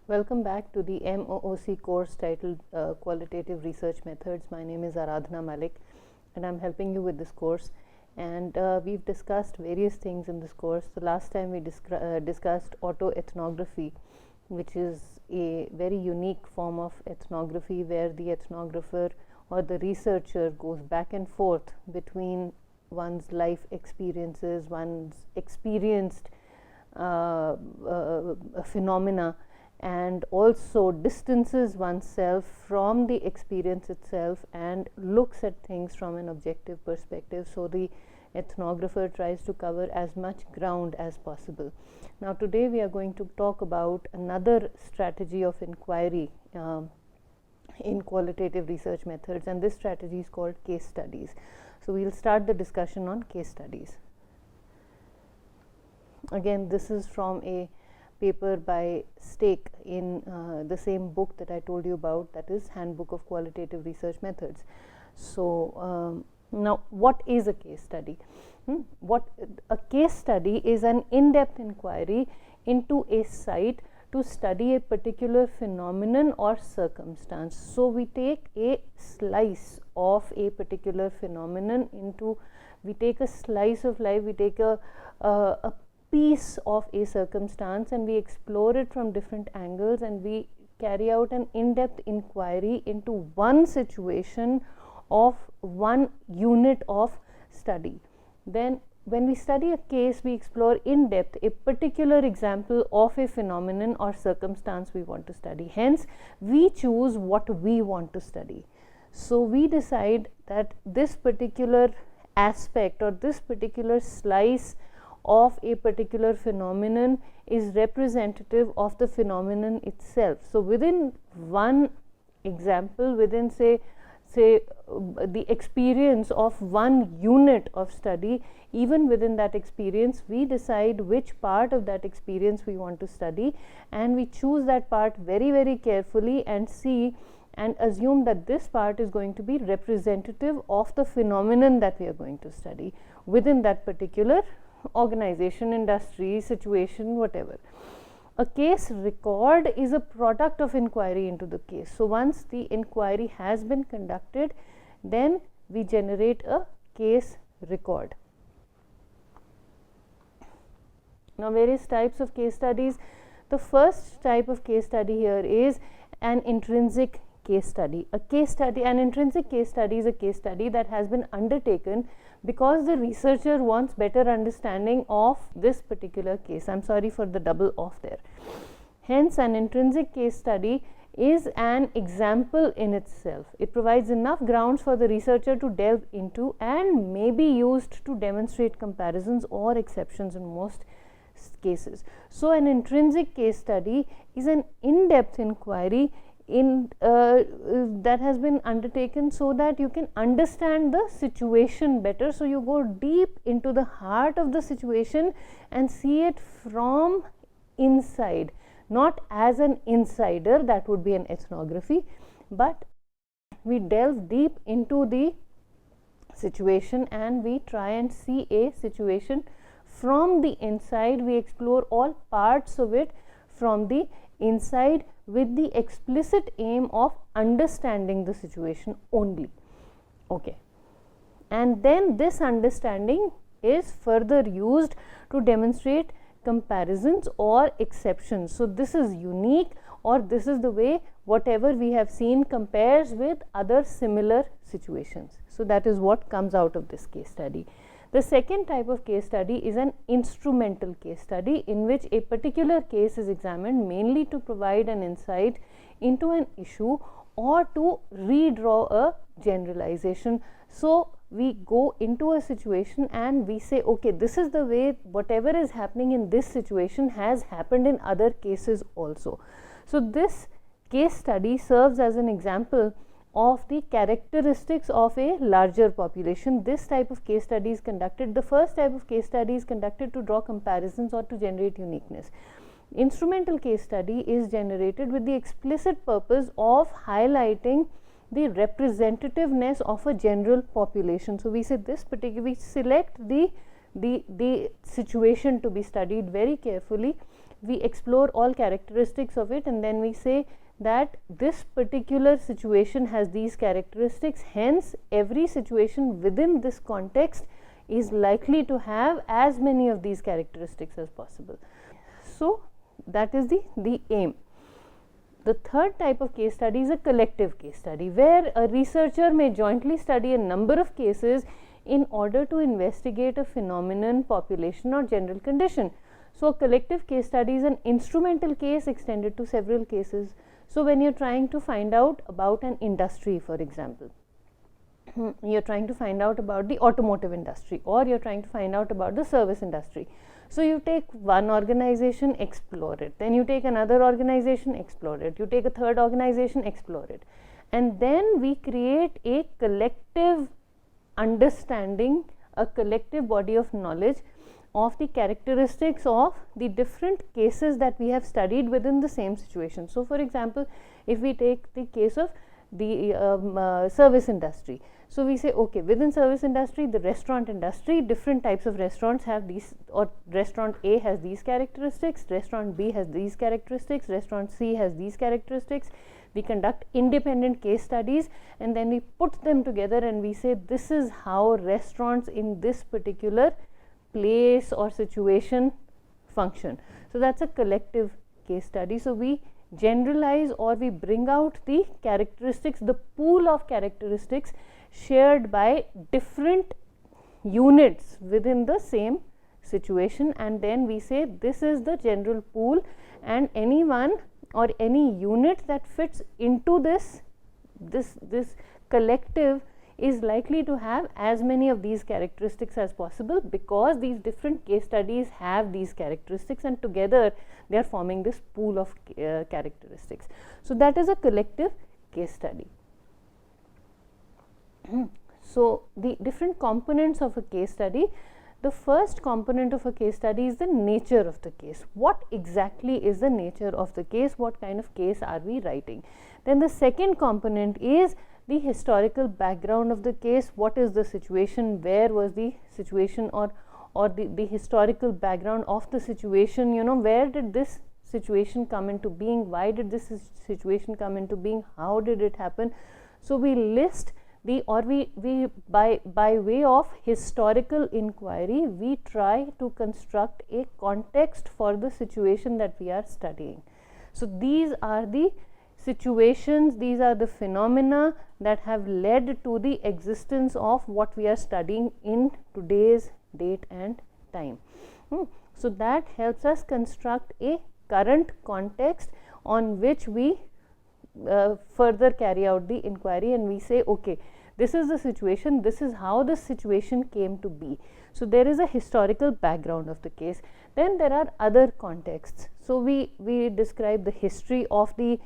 Welcome back to the MOOC course titled Qualitative Research Methods. My name is Aradhana Malik and I'm helping you with this course, and we've discussed various things in this course. The last time we discussed autoethnography, which is a very unique form of ethnography where the ethnographer or the researcher goes back and forth between one's life experiences, one's experienced phenomena, and also distances oneself from the experience itself and looks at things from an objective perspective. So the ethnographer tries to cover as much ground as possible. Now today we are going to talk about another strategy of inquiry in qualitative research methods, and this strategy is called case studies. So we'll start the discussion on case studies. Again, this is from a paper by Stake in the same book that I told you about, that is Handbook of Qualitative Research Methods. So now what is a case study? What a case study is an in-depth inquiry into a site to study a particular phenomenon or circumstance. So we take a slice of a particular phenomenon we take a slice of life, we take a piece of a circumstance and we explore it from different angles, and we carry out an in-depth inquiry into one situation of one unit of study. Then when we study a case, we explore in depth a particular example of a phenomenon or circumstance we want to study. Hence, we choose what we want to study. So we decide that this particular aspect or this particular slice of a particular phenomenon is representative of the phenomenon itself. So within one example, within say the experience of one unit of study, even within that experience we decide which part of that experience we want to study, and we choose that part very, very carefully and see and assume that this part is going to be representative of the phenomenon that we are going to study within that particular organization, industry, situation, whatever. A case record is a product of inquiry into the case. So once the inquiry has been conducted, then we generate a case record. Now various types of case studies. The first type of case study here is an intrinsic case study. An intrinsic case study is a case study that has been undertaken because the researcher wants better understanding of this particular case. I'm sorry for the double off there. Hence, an intrinsic case study is an example in itself. It provides enough grounds for the researcher to delve into and may be used to demonstrate comparisons or exceptions in most cases. So an intrinsic case study is an in-depth inquiry that has been undertaken so that you can understand the situation better. So you go deep into the heart of the situation and see it from inside, not as an insider, that would be an ethnography, but we delve deep into the situation and we try and see a situation from the inside. We explore all parts of it from the inside with the explicit aim of understanding the situation only. Okay, and then this understanding is further used to demonstrate comparisons or exceptions. So this is unique, or this is the way whatever we have seen compares with other similar situations. So that is what comes out of this case study. The second type of case study is an instrumental case study, in which a particular case is examined mainly to provide an insight into an issue or to redraw a generalization. So we go into a situation and we say, okay, this is the way whatever is happening in this situation has happened in other cases also. So this case study serves as an example of the characteristics of a larger population. This type of case study is conducted. The first type of case study is conducted to draw comparisons or to generate uniqueness. Instrumental case study is generated with the explicit purpose of highlighting the representativeness of a general population. So we say this particular, we select the the situation to be studied very carefully. We explore all characteristics of it, and then we say that this particular situation has these characteristics, hence every situation within this context is likely to have as many of these characteristics as possible. So that is the aim. The third type of case study is a collective case study, where a researcher may jointly study a number of cases in order to investigate a phenomenon, population, or general condition. So a collective case study is an instrumental case extended to several cases. So when you're trying to find out about an industry, for example, you're trying to find out about the automotive industry, or you're trying to find out about the service industry. So you take one organization, explore it, then you take another organization, explore it, you take a third organization, explore it, and then we create a collective understanding, a collective body of knowledge of the characteristics of the different cases that we have studied within the same situation. So for example, if we take the case of the service industry, so we say, okay, within service industry, the restaurant industry, different types of restaurants have these, or restaurant A has these characteristics, restaurant B has these characteristics, restaurant C has these characteristics. We conduct independent case studies, and then we put them together and we say, this is how restaurants in this particular place or situation function. So that's a collective case study. So we generalize, or we bring out the characteristics, the pool of characteristics shared by different units within the same situation, and then we say this is the general pool, and anyone or any unit that fits into this collective is likely to have as many of these characteristics as possible, because these different case studies have these characteristics, and together they are forming this pool of characteristics. So that is a collective case study. So the different components of a case study. The first component of a case study is the nature of the case. What exactly is the nature of the case? What kind of case are we writing? Then the second component is the historical background of the case. What is the situation? Where was the situation, or the historical background of the situation? You know, where did this situation come into being? Why did this situation come into being? How did it happen? So we list the, or we by way of historical inquiry, we try to construct a context for the situation that we are studying. So these are the situations, these are the phenomena that have led to the existence of what we are studying in today's date and time. So that helps us construct a current context on which we further carry out the inquiry, and we say, okay, this is the situation, this is how the situation came to be. So there is a historical background of the case. Then there are other contexts. So we describe the history of the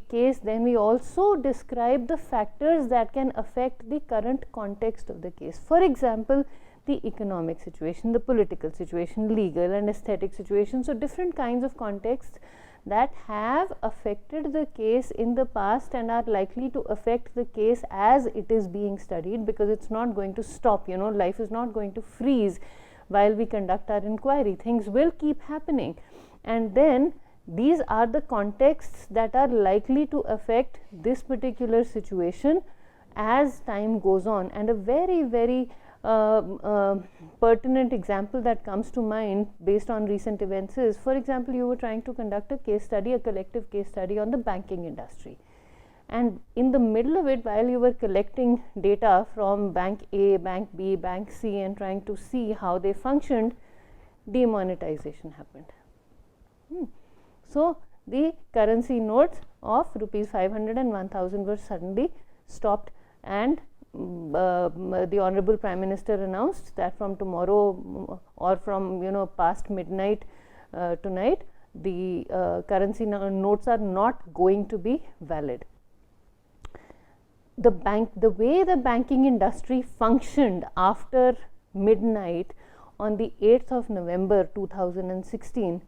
case. Then we also describe the factors that can affect the current context of the case. For example, the economic situation, the political situation, legal and aesthetic situation. So different kinds of contexts that have affected the case in the past and are likely to affect the case as it is being studied, because it's not going to stop. You know, life is not going to freeze while we conduct our inquiry. Things will keep happening, and then these are the contexts that are likely to affect this particular situation as time goes on. And a very, very pertinent example that comes to mind based on recent events is, for example, you were trying to conduct a case study, a collective case study on the banking industry, and in the middle of it, while you were collecting data from bank A, bank B, bank C, and trying to see how they functioned, demonetization happened. So the currency notes of rupees 500 and 1000 were suddenly stopped, and the Honorable Prime Minister announced that from tomorrow or from past midnight tonight, the currency notes are not going to be valid. The way the banking industry functioned after midnight on the 8th of November 2016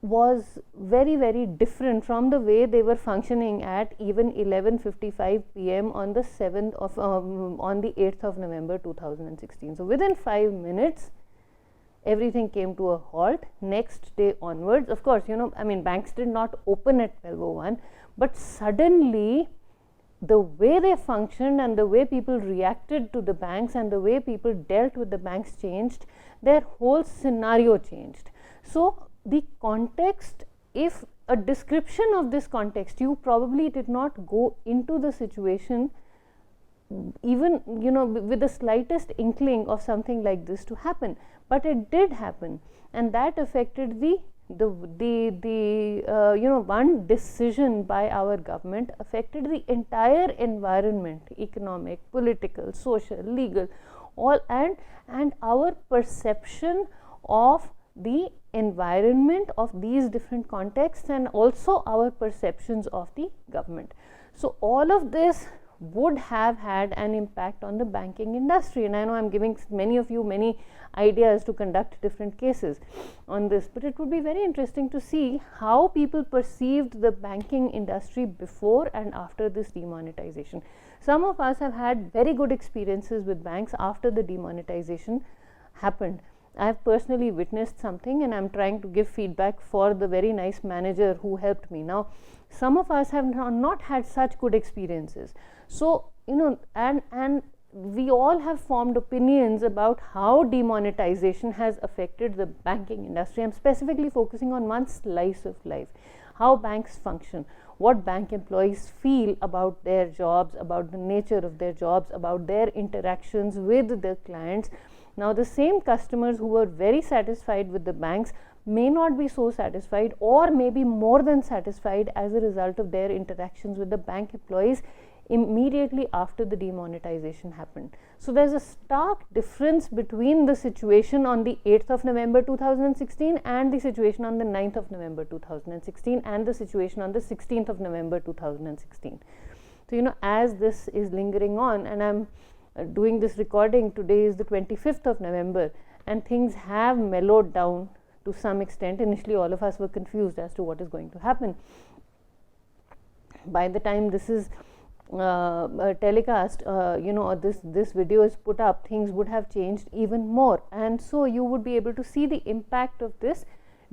was very, very different from the way they were functioning at even 11:55 p.m. on the 7th of on the 8th of November 2016. So within 5 minutes everything came to a halt. Next day onwards, of course, I mean, banks did not open at 12:01, but suddenly the way they functioned and the way people reacted to the banks and the way people dealt with the banks changed. Their whole scenario changed. So the context, if a description of this context, you probably did not go into the situation even with the slightest inkling of something like this to happen, but it did happen, and that affected the one decision by our government affected the entire environment, economic, political, social, legal, all, and our perception of the environment of these different contexts, and also our perceptions of the government. So all of this would have had an impact on the banking industry, and I know I'm giving many of you many ideas to conduct different cases on this, but it would be very interesting to see how people perceived the banking industry before and after this demonetization. Some of us have had very good experiences with banks after the demonetization happened. I have personally witnessed something, and I'm trying to give feedback for the very nice manager who helped me. Now, some of us have not had such good experiences. So, and we all have formed opinions about how demonetization has affected the banking industry. I'm specifically focusing on one slice of life, how banks function, what bank employees feel about their jobs, about the nature of their jobs, about their interactions with their clients. Now, the same customers who were very satisfied with the banks may not be so satisfied, or maybe more than satisfied, as a result of their interactions with the bank employees immediately after the demonetization happened. So there's a stark difference between the situation on the 8th of November 2016 and the situation on the 9th of November 2016 and the situation on the 16th of November 2016. So as this is lingering on, and I'm doing this recording, today is the 25th of November, and things have mellowed down to some extent. Initially all of us were confused as to what is going to happen. By the time this is telecast, or this video is put up, things would have changed even more, and so you would be able to see the impact of this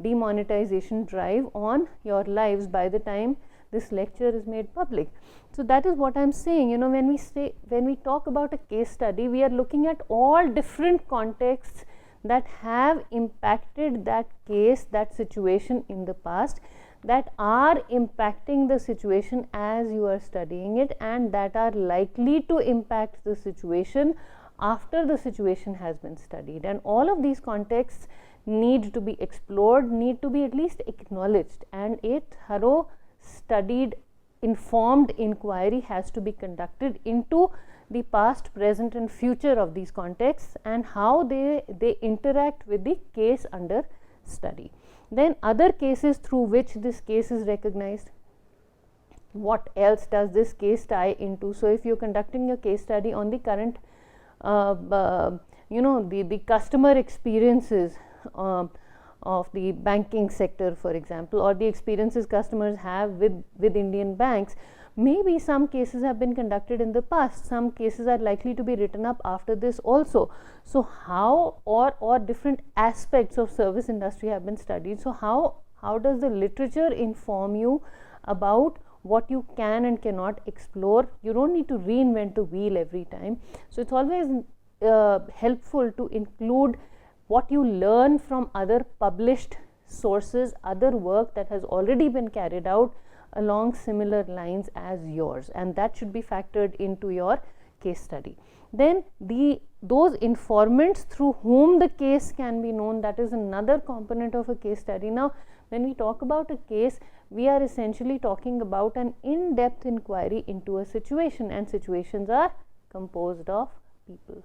demonetization drive on your lives by the time this lecture is made public. So that is what I'm saying. When we talk about a case study, we are looking at all different contexts that have impacted that case, that situation in the past, that are impacting the situation as you are studying it, and that are likely to impact the situation after the situation has been studied. And all of these contexts need to be explored, need to be at least acknowledged, and a thorough, studied, informed inquiry has to be conducted into the past, present and future of these contexts and how they interact with the case under study. Then other cases through which this case is recognized. What else does this case tie into? So if you're conducting a case study on the current the customer experiences of the banking sector, for example, or the experiences customers have with Indian banks, maybe some cases have been conducted in the past, some cases are likely to be written up after this also. So how, or different aspects of service industry have been studied. So how does the literature inform you about what you can and cannot explore? You don't need to reinvent the wheel every time. So it's always helpful to include what you learn from other published sources, other work that has already been carried out along similar lines as yours, and that should be factored into your case study. Then those informants through whom the case can be known, that is another component of a case study. Now when we talk about a case, we are essentially talking about an in-depth inquiry into a situation, and situations are composed of people.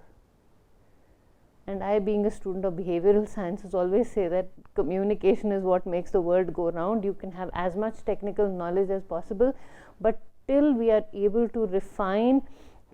And I, being a student of behavioral sciences, always say that communication is what makes the world go round. You can have as much technical knowledge as possible, but till we are able to refine,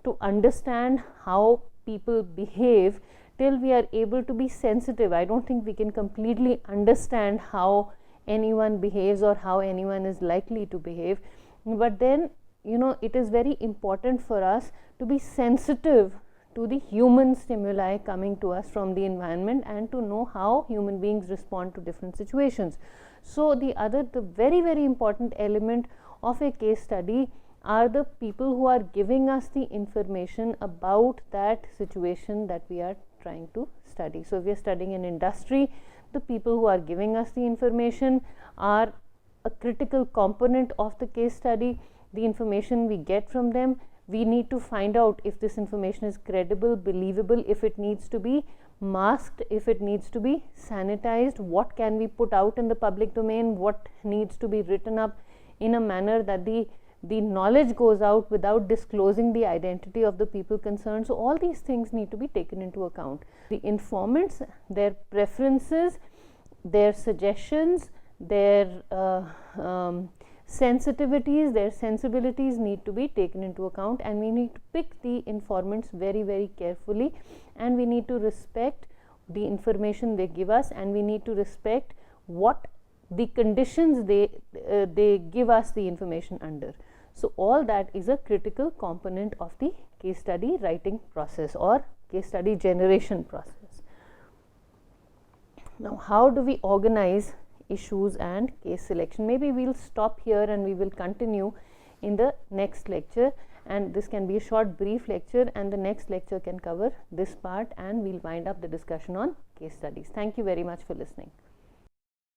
to understand how people behave, till we are able to be sensitive, I don't think we can completely understand how anyone behaves or how anyone is likely to behave. But then, you know, it is very important for us to be sensitive to the human stimuli coming to us from the environment and to know how human beings respond to different situations. So the very, very important element of a case study are the people who are giving us the information about that situation that we are trying to study. So if we are studying an industry, the people who are giving us the information are a critical component of the case study. The information we get from them, we need to find out if this information is credible, believable, if it needs to be masked, if it needs to be sanitized, what can we put out in the public domain, what needs to be written up in a manner that the knowledge goes out without disclosing the identity of the people concerned. So all these things need to be taken into account. The informants, their preferences, their suggestions, their sensitivities, their sensibilities need to be taken into account, and we need to pick the informants very, very carefully, and we need to respect the information they give us, and we need to respect what the conditions they give us the information under. So all that is a critical component of the case study writing process or case study generation process. Now, how do we organize issues and case selection? Maybe we will stop here and we will continue in the next lecture, and this can be a short brief lecture, and the next lecture can cover this part, and we will wind up the discussion on case studies. Thank you very much for listening.